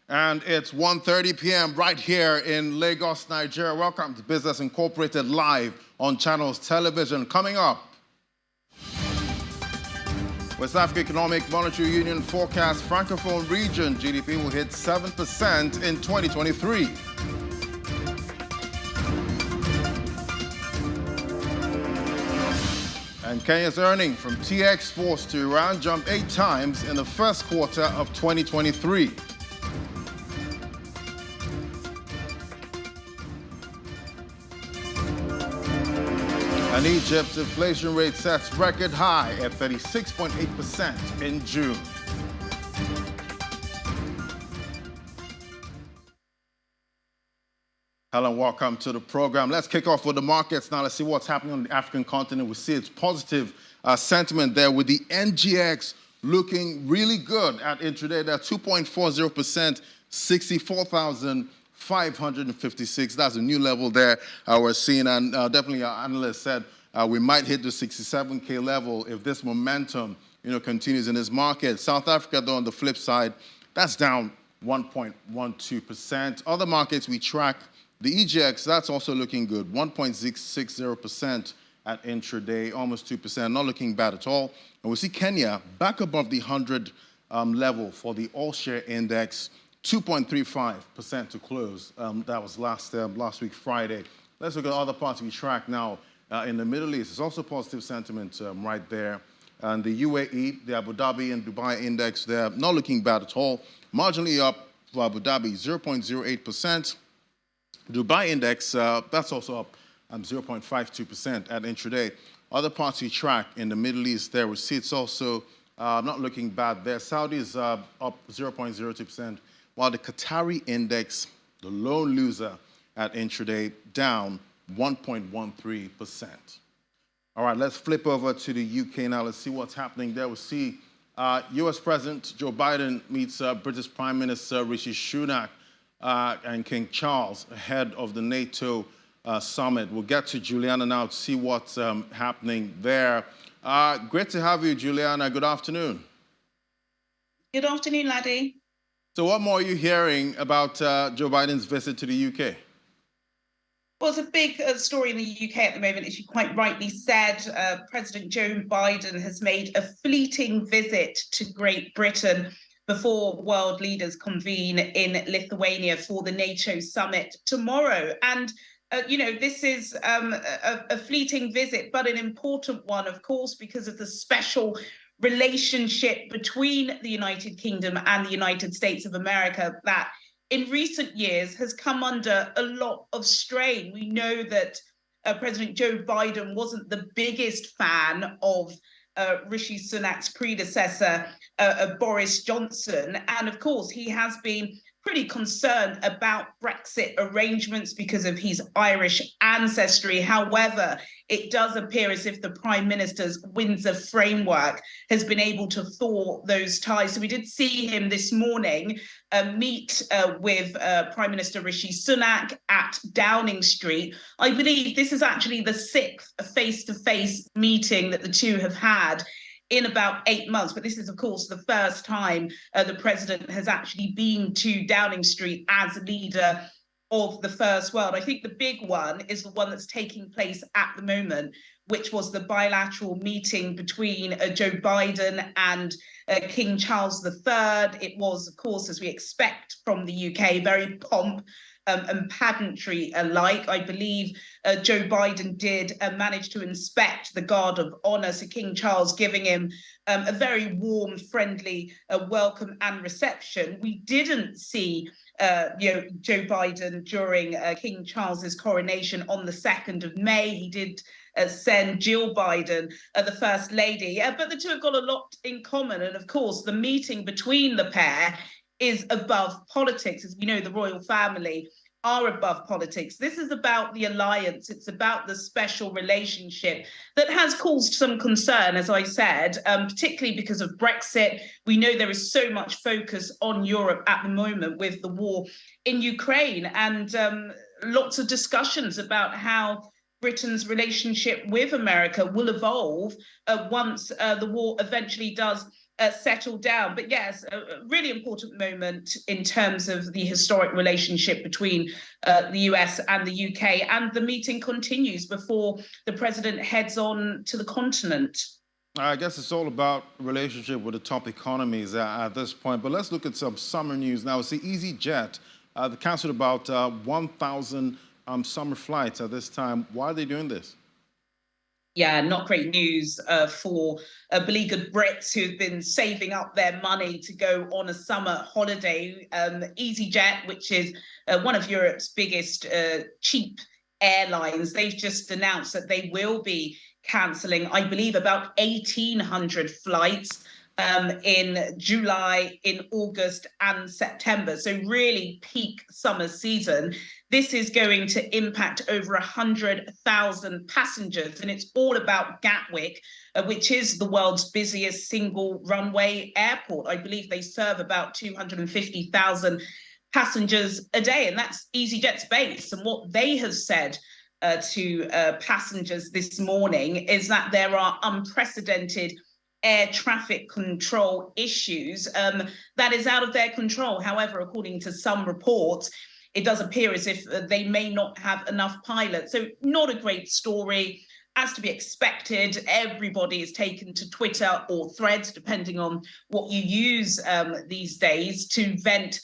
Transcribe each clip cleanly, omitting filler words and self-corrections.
And it's 1:30 p.m. right here in Lagos, Nigeria. Welcome to Business Incorporated live on Channels Television. Coming up, West Africa Economic Monetary Union forecast Francophone region GDP will hit 7% in 2023. And Kenya's earning from tea exports to Iran jumped 8 times in the first quarter of 2023. And Egypt's inflation rate sets record high at 36.8% in June. Hello and welcome to the program. Let's kick off with the markets now. Let's see what's happening on the African continent. We see it's positive sentiment there with the NGX looking really good at intraday. They're 2.40%, 64,556. That's a new level there we're seeing. And definitely our analyst said we might hit the 67K level if this momentum continues in this market. South Africa, though, on the flip side, that's down 1.12%. Other markets we track, the EGX, that's also looking good, 1.660% at intraday, almost 2%, not looking bad at all. And we see Kenya back above the 100 level for the all-share index, 2.35% to close. That was last week, Friday. Let's look at other parts we track now. In the Middle East, it's also positive sentiment right there. And the UAE, the Abu Dhabi and Dubai index, they're not looking bad at all. Marginally up for Abu Dhabi, 0.08%. Dubai index, that's also up 0.52% at intraday. Other parts we track in the Middle East there, we see it's also not looking bad there. Saudi is up 0.02%, while the Qatari index, the lone loser at intraday, down 1.13%. All right, let's flip over to the UK now. Let's see what's happening there. We see US President Joe Biden meets British Prime Minister Rishi Sunak and King Charles ahead of the NATO summit. We'll get to Juliana now to see what's happening there. Great to have you, Juliana. Good afternoon. Good afternoon, Laddie. So what more are you hearing about Joe Biden's visit to the UK? Well, it's a big story in the UK at the moment, as you quite rightly said. President Joe Biden has made a fleeting visit to Great Britain before world leaders convene in Lithuania for the NATO summit tomorrow. And, this is a fleeting visit, but an important one, of course, because of the special relationship between the United Kingdom and the United States of America that in recent years has come under a lot of strain. We know that President Joe Biden wasn't the biggest fan of Rishi Sunak's predecessor, Boris Johnson. And of course, he has been pretty concerned about Brexit arrangements because of his Irish ancestry. However, it does appear as if the Prime Minister's Windsor framework has been able to thaw those ties. So we did see him this morning meet with Prime Minister Rishi Sunak at Downing Street. I believe this is actually the 6th face-to-face meeting that the two have had in about 8 months. But this is, of course, the first time the president has actually been to Downing Street as leader of the First World. I think the big one is the one that's taking place at the moment, which was the bilateral meeting between Joe Biden and King Charles III. It was, of course, as we expect from the UK, very pomp and pageantry alike. I believe Joe Biden did manage to inspect the Guard of Honor, so King Charles giving him a very warm, friendly welcome and reception. We didn't see Joe Biden during King Charles's coronation on the 2nd of May. He did send Jill Biden, the First Lady, but the two have got a lot in common. And of course, the meeting between the pair is above politics. As we know, the royal family are above politics. This is about the alliance. It's about the special relationship that has caused some concern, as I said, particularly because of Brexit. We know there is so much focus on Europe at the moment with the war in Ukraine, and lots of discussions about how Britain's relationship with America will evolve once the war eventually does settle down. But yes, a really important moment in terms of the historic relationship between the US and the UK. And the meeting continues before the president heads on to the continent. I guess it's all about relationship with the top economies at this point. But let's look at some summer news now. See, EasyJet, they canceled about 1,000 summer flights at this time. Why are they doing this? Yeah, not great news for beleaguered Brits who've been saving up their money to go on a summer holiday. EasyJet, which is one of Europe's biggest cheap airlines, they've just announced that they will be cancelling, I believe, about 1,800 flights in July, in August and September. So really peak summer season. This is going to impact over 100,000 passengers. And it's all about Gatwick, which is the world's busiest single runway airport. I believe they serve about 250,000 passengers a day. And that's EasyJet's base. And what they have said to passengers this morning is that there are unprecedented air traffic control issues that is out of their control. However, according to some reports, it does appear as if they may not have enough pilots. So not a great story. As to be expected, everybody is taken to Twitter or Threads, depending on what you use these days, to vent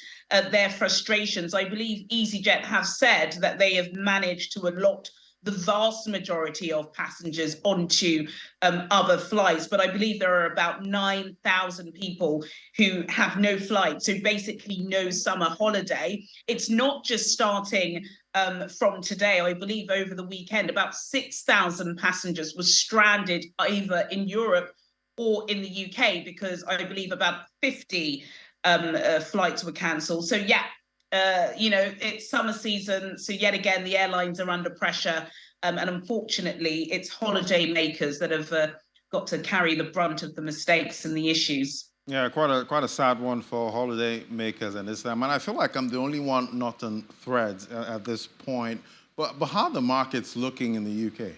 their frustrations. I believe EasyJet have said that they have managed to allot the vast majority of passengers onto other flights. But I believe there are about 9,000 people who have no flight, so basically no summer holiday. It's not just starting from today. I believe over the weekend, about 6,000 passengers were stranded either in Europe or in the UK, because I believe about 50 flights were cancelled. So yeah, it's summer season. So yet again, the airlines are under pressure. And unfortunately, it's holiday makers that have got to carry the brunt of the mistakes and the issues. Yeah, quite a sad one for holiday makers and this time. And I feel like I'm the only one not on Threads at this point. But how are the markets looking in the UK?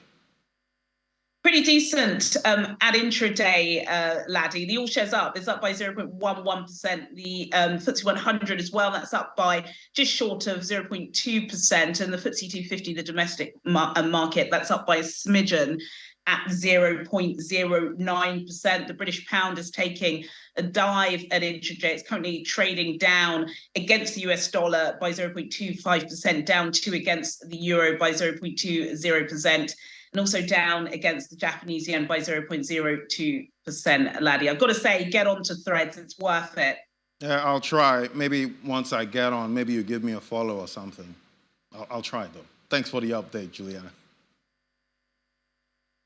Pretty decent at intraday, Laddie. The all shares up. It's up by 0.11%. The FTSE 100 as well. That's up by just short of 0.2%. And the FTSE 250, the domestic market, that's up by a smidgen at 0.09%. The British pound is taking a dive at intraday. It's currently trading down against the US dollar by 0.25%, down 2 against the euro by 0.20%. And also down against the Japanese yen by 0.02%, Laddie. I've got to say, get onto Threads. It's worth it. Yeah, I'll try. Maybe once I get on, maybe you give me a follow or something. I'll try, though. Thanks for the update, Juliana.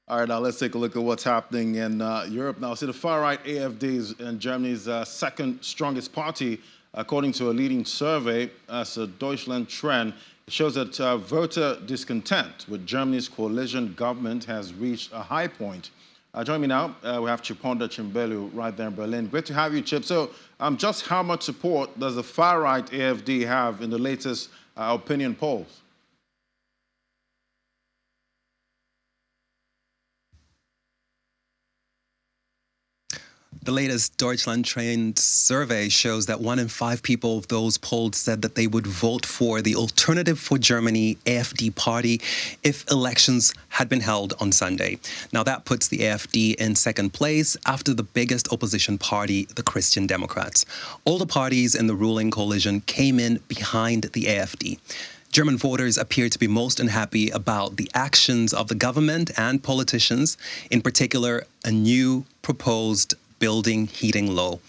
All right, now let's take a look at what's happening in Europe now. See, the far-right AfD is in Germany's second strongest party, according to a leading survey as a Deutschland Trend. It shows that voter discontent with Germany's coalition government has reached a high point. Join me now. We have Chiponda Chimbelu right there in Berlin. Great to have you, Chip. So just how much support does the far-right AfD have in the latest opinion polls? The latest Deutschland Trend survey shows that 1 in 5 people of those polled said that they would vote for the Alternative for Germany AfD party if elections had been held on Sunday. Now that puts the AfD in second place after the biggest opposition party, the Christian Democrats. All the parties in the ruling coalition came in behind the AfD. German voters appear to be most unhappy about the actions of the government and politicians, in particular, a new proposed building heating law.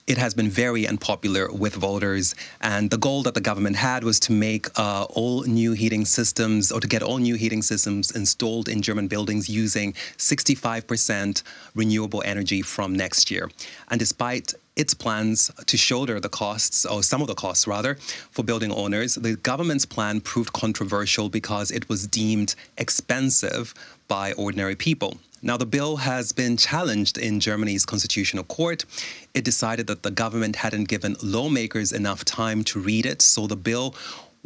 It has been very unpopular with voters, and the goal that the government had was to make all new heating systems, or to get all new heating systems installed in German buildings using 65% renewable energy from next year. And despite its plans to shoulder the costs, or some of the costs rather, for building owners, the government's plan proved controversial because it was deemed expensive by ordinary people. Now, the bill has been challenged in Germany's constitutional court. It decided that the government hadn't given lawmakers enough time to read it, so the bill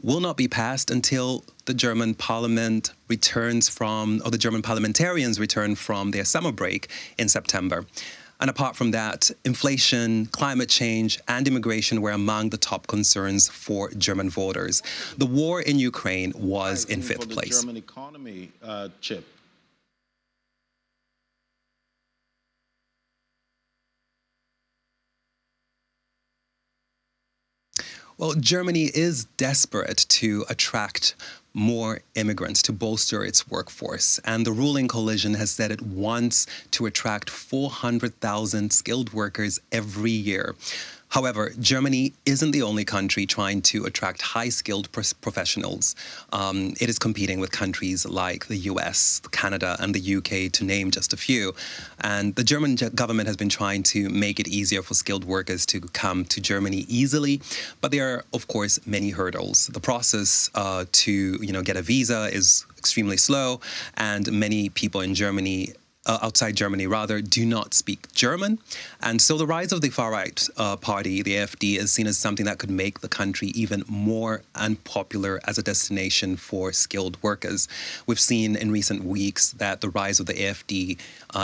will not be passed until the German parliament returns from, or the German parliamentarians return from their summer break in September. And apart from that, inflation, climate change, and immigration were among the top concerns for German voters. The war in Ukraine was in fifth place. For the German economy, Chip. Well, Germany is desperate to attract more immigrants to bolster its workforce. And the ruling coalition has said it wants to attract 400,000 skilled workers every year. However, Germany isn't the only country trying to attract high-skilled professionals. It is competing with countries like the US, Canada, and the UK, to name just a few. And the German government has been trying to make it easier for skilled workers to come to Germany easily. But there are, of course, many hurdles. The process to get a visa is extremely slow, and many people in Germany outside Germany, rather, do not speak German. And so the rise of the far-right party, the AfD, is seen as something that could make the country even more unpopular as a destination for skilled workers. We've seen in recent weeks that the rise of the AfD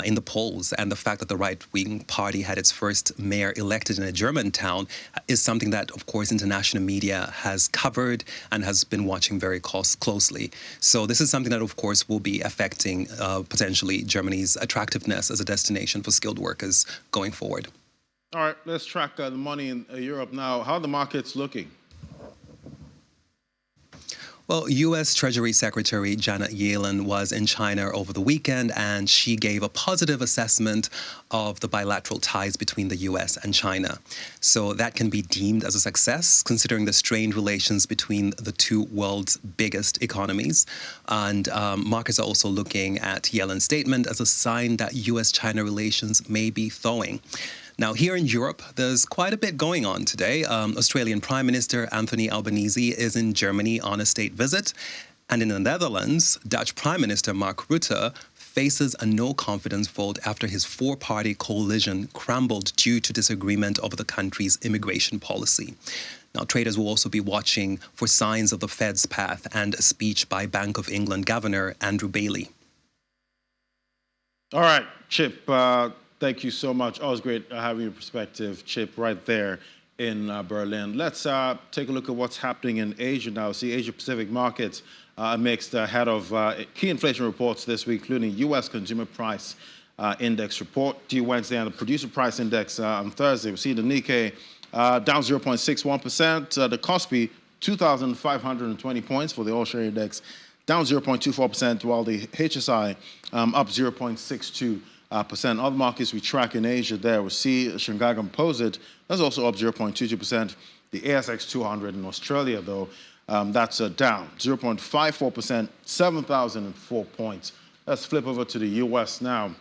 in the polls and the fact that the right-wing party had its first mayor elected in a German town is something that, of course, international media has covered and has been watching very closely. So this is something that, of course, will be affecting potentially Germany's attractiveness as a destination for skilled workers going forward. All right, let's track the money in Europe now. How are the markets looking? Well, U.S. Treasury Secretary Janet Yellen was in China over the weekend, and she gave a positive assessment of the bilateral ties between the U.S. and China. So that can be deemed as a success, considering the strained relations between the two world's biggest economies. And markets are also looking at Yellen's statement as a sign that U.S.-China relations may be thawing. Now, here in Europe, there's quite a bit going on today. Australian Prime Minister Anthony Albanese is in Germany on a state visit. And in the Netherlands, Dutch Prime Minister Mark Rutte faces a no-confidence vote after his four-party coalition crumbled due to disagreement over the country's immigration policy. Now, traders will also be watching for signs of the Fed's path and a speech by Bank of England Governor Andrew Bailey. All right, Chip. Thank you so much. Always great having your perspective, Chip, right there in Berlin. Let's take a look at what's happening in Asia now. See, Asia-Pacific markets mixed ahead of key inflation reports this week, including U.S. Consumer Price Index report due Wednesday and the Producer Price Index on Thursday. We see the Nikkei down 0.61%. The Kospi, 2,520 points for the All-Share Index, down 0.24%, while the HSI up 0.62%. Other markets we track in Asia there, we see Shanghai Composite, that's also up 0.22%. The ASX 200 in Australia, though, that's down 0.54%, 7,004 points. Let's flip over to the U.S. now.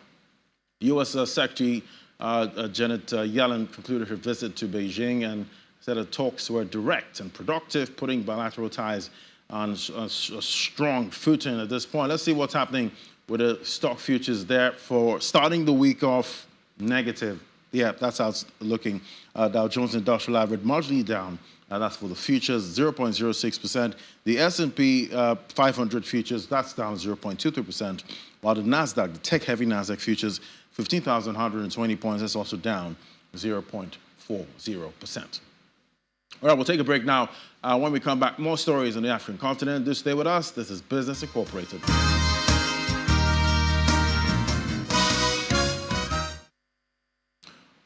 U.S. Secretary Janet Yellen concluded her visit to Beijing and said the talks were direct and productive, putting bilateral ties on a strong footing at this point. Let's see what's happening with the stock futures there for starting the week off negative. Yeah, that's how it's looking. Dow Jones Industrial Average marginally down. That's for the futures, 0.06%. The S&P 500 futures, that's down 0.23%. While the NASDAQ, the tech-heavy NASDAQ futures, 15,120 points, that's also down 0.40%. All right, we'll take a break now. When we come back, more stories on the African continent. Do stay with us. This is Business Incorporated.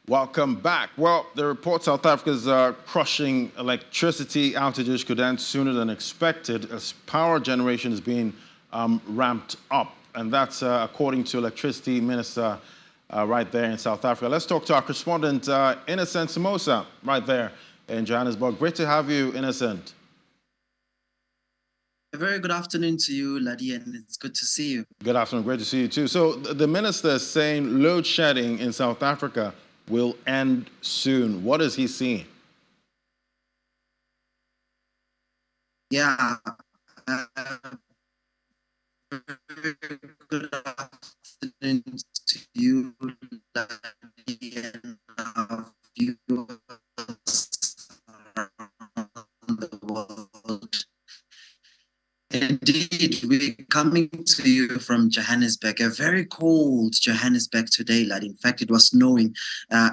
Welcome back. Well, the report South Africa's crushing electricity outages could end sooner than expected as power generation is being ramped up. And that's according to Electricity Minister right there in South Africa. Let's talk to our correspondent, Innocent Samosa, right there in Johannesburg. Great to have you, Innocent. A very good afternoon to you, Ladi, and it's good to see you. Good afternoon. Great to see you, too. So the minister is saying load shedding in South Africa will end soon. What is he seeing? Yeah. Good afternoon to you, Ladi, and viewers around the world. Indeed, we coming to you from Johannesburg, a very cold Johannesburg today, lad. In fact, it was snowing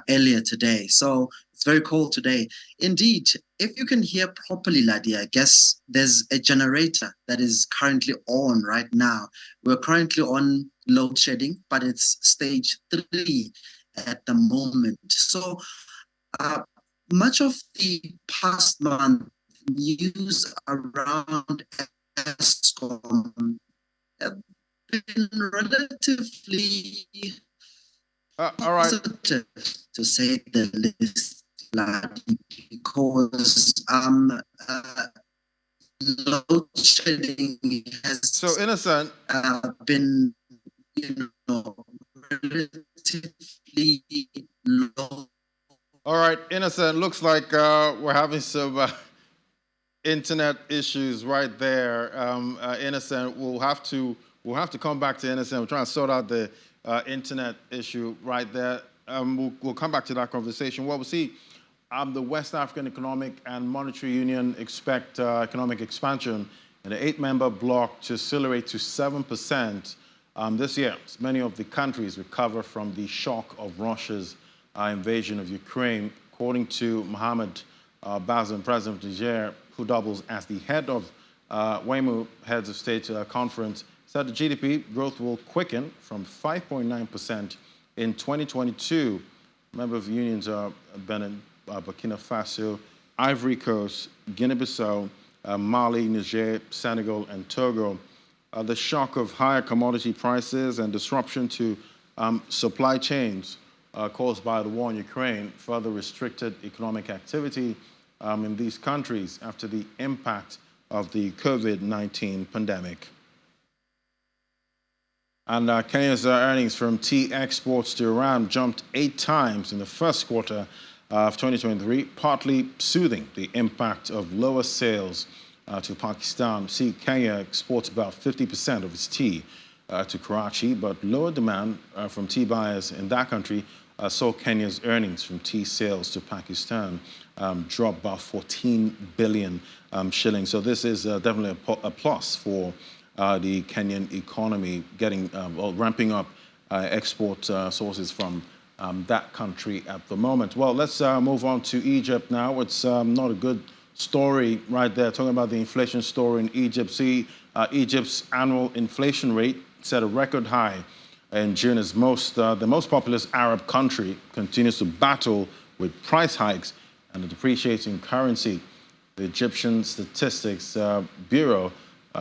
earlier today. So it's very cold today. Indeed, if you can hear properly, laddie, I guess there's a generator that is currently on right now. We're currently on load shedding, but it's stage 3 at the moment. So much of the past month, news around ESCOM have been relatively All right. positive, to say the least, lad, because load shedding has So, Innocent, been, you know, relatively low. all right, Innocent, looks like we're having some internet issues right there. Innocent, we'll have to come back to Innocent. We're trying to sort out the internet issue right there. We'll come back to that conversation. Well, we'll see. The West African Economic and Monetary Union expect economic expansion in the 8-member bloc to accelerate to 7% this year, as many of the countries recover from the shock of Russia's invasion of Ukraine. According to Mohamed Bazoum, president of Niger, who doubles as the head of WEMU, Heads of State Conference, said the GDP growth will quicken from 5.9% in 2022. Member of the unions are Benin, Burkina Faso, Ivory Coast, Guinea-Bissau, Mali, Niger, Senegal, and Togo. The shock of higher commodity prices and disruption to supply chains caused by the war in Ukraine further restricted economic activity in these countries after the impact of the COVID-19 pandemic. And Kenya's earnings from tea exports to Iran jumped 8 times in the first quarter of 2023, partly soothing the impact of lower sales to Pakistan. See, Kenya exports about 50% of its tea to Karachi, but lower demand from tea buyers in that country saw Kenya's earnings from tea sales to Pakistan drop about 14 billion shillings. So this is definitely a plus for the Kenyan economy, getting ramping up export sources from that country at the moment. Well, let's move on to Egypt now. It's not a good story right there, talking about the inflation story in Egypt. See, Egypt's annual inflation rate set a record high in June as the most populous Arab country continues to battle with price hikes and a depreciating currency. The Egyptian Statistics Bureau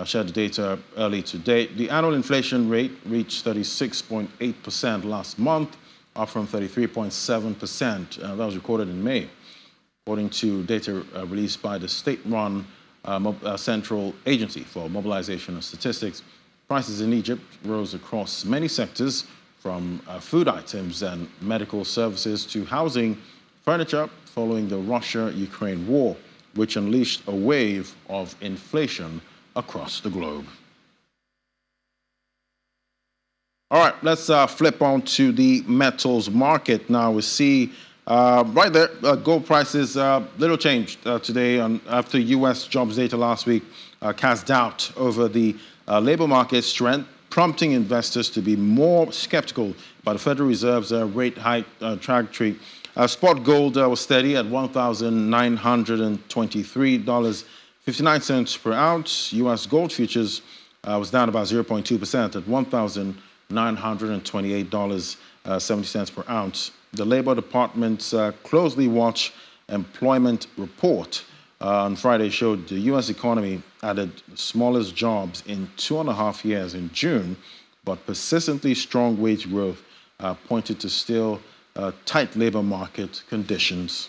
shared the data early today. The annual inflation rate reached 36.8% last month, up from 33.7%. That was recorded in May, according to data released by the state-run Central Agency for Mobilization and Statistics. Prices in Egypt rose across many sectors, from food items and medical services to housing, furniture, following the Russia-Ukraine war, which unleashed a wave of inflation across the globe. All right, let's flip on to the metals market now. We see right there, gold prices little changed today after U.S. jobs data last week cast doubt over the labor market strength, prompting investors to be more skeptical about the Federal Reserve's rate hike trajectory. Spot gold was steady at $1,923.59 per ounce. U.S. gold futures was down about 0.2% at $1,928.70 per ounce. The Labor Department's closely watched employment report on Friday showed the U.S. economy added the smallest jobs in 2.5 years in June, but persistently strong wage growth pointed to still tight labor market conditions.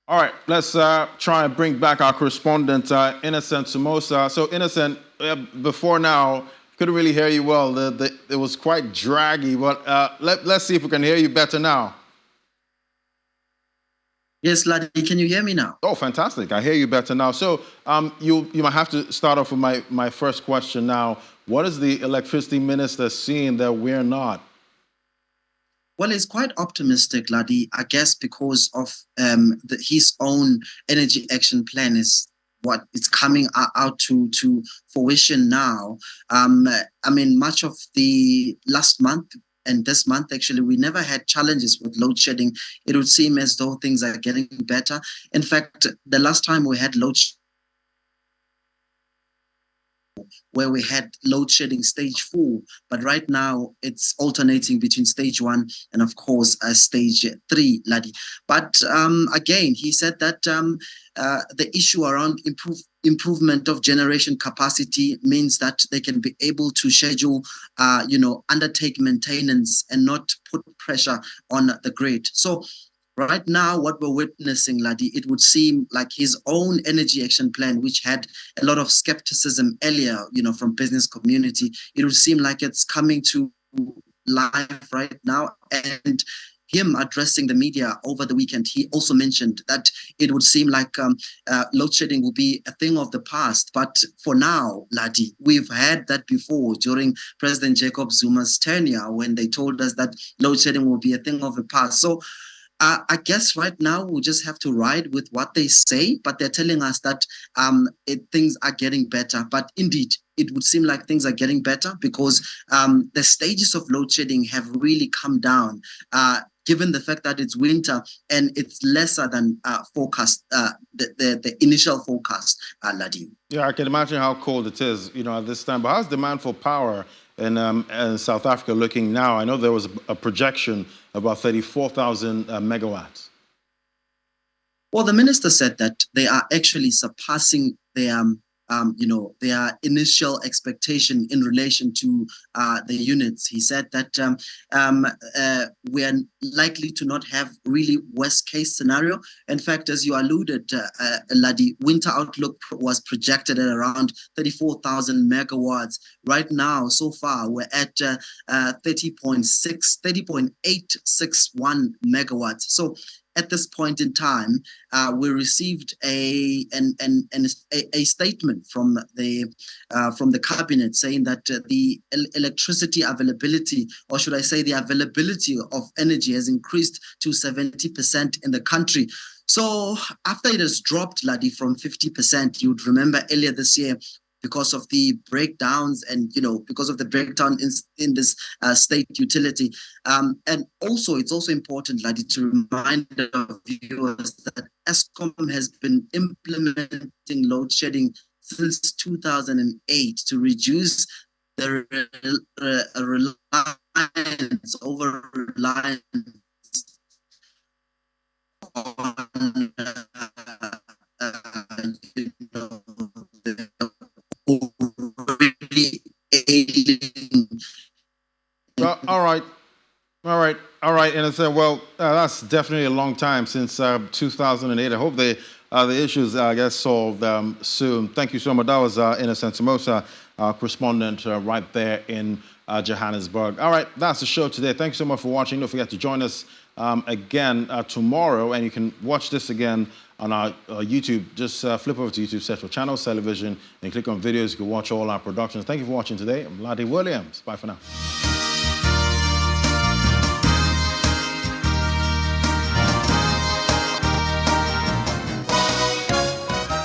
All right, let's try and bring back our correspondent, Innocent Somoza. So, Innocent, before now, couldn't really hear you well. It was quite draggy, but let's see if we can hear you better now. Yes, Laddie, can you hear me now? Oh, fantastic. I hear you better now. So you might have to start off with my first question now. What is the electricity minister seeing that we're not? Well, it's quite optimistic, Laddie, I guess because of his own energy action plan is what is coming out to fruition now. I mean, much of the last month and this month, actually, we never had challenges with load shedding. It would seem as though things are getting better. In fact, the last time we had where we had load shedding stage 4, but right now it's alternating between stage 1 and of course stage 3, Ladi. But again, he said that the issue around improvement of generation capacity means that they can be able to schedule, undertake maintenance and not put pressure on the grid. So right now, what we're witnessing, Ladi, it would seem like his own energy action plan, which had a lot of skepticism earlier, from business community, it would seem like it's coming to life right now. And him addressing the media over the weekend, he also mentioned that it would seem like load shedding will be a thing of the past. But for now, Ladi, we've had that before during President Jacob Zuma's tenure when they told us that load shedding will be a thing of the past. So I guess right now we'll just have to ride with what they say, but they're telling us that things are getting better. But indeed, it would seem like things are getting better because the stages of load shedding have really come down, given the fact that it's winter and it's lesser than forecast, the initial forecast, Ladi. Yeah, I can imagine how cold it is, at this time. But how's demand for power in South Africa looking now? I know there was a projection about 34,000 megawatts. Well, the minister said that they are actually surpassing their initial expectation in relation to the units. He said that we are likely to not have really worst case scenario. In fact, as you alluded, Ladi, winter outlook was projected at around 34,000 megawatts. Right now, so far, we're at 30.861 megawatts. So at this point in time, we received a statement from the cabinet saying that the electricity availability, or should I say the availability of energy, has increased to 70% in the country. So after it has dropped, Ladi, from 50%, you would remember earlier this year, because of the breakdowns and, because of the breakdown in this state utility. And also, it's also important, Ladi, to remind our viewers that Eskom has been implementing load shedding since 2008 to reduce the reliance on Well, all right. And I said, well, that's definitely a long time since 2008. I hope the issues, get solved soon. Thank you so much. That was Innocent Samosa, correspondent right there in Johannesburg. All right, that's the show today. Thank you so much for watching. Don't forget to join us again tomorrow, and you can watch this again on our YouTube. Just flip over to YouTube, search for Channels Television, and click on videos. You can watch all our productions. Thank you for watching today. I'm Ladi Williams. Bye for now.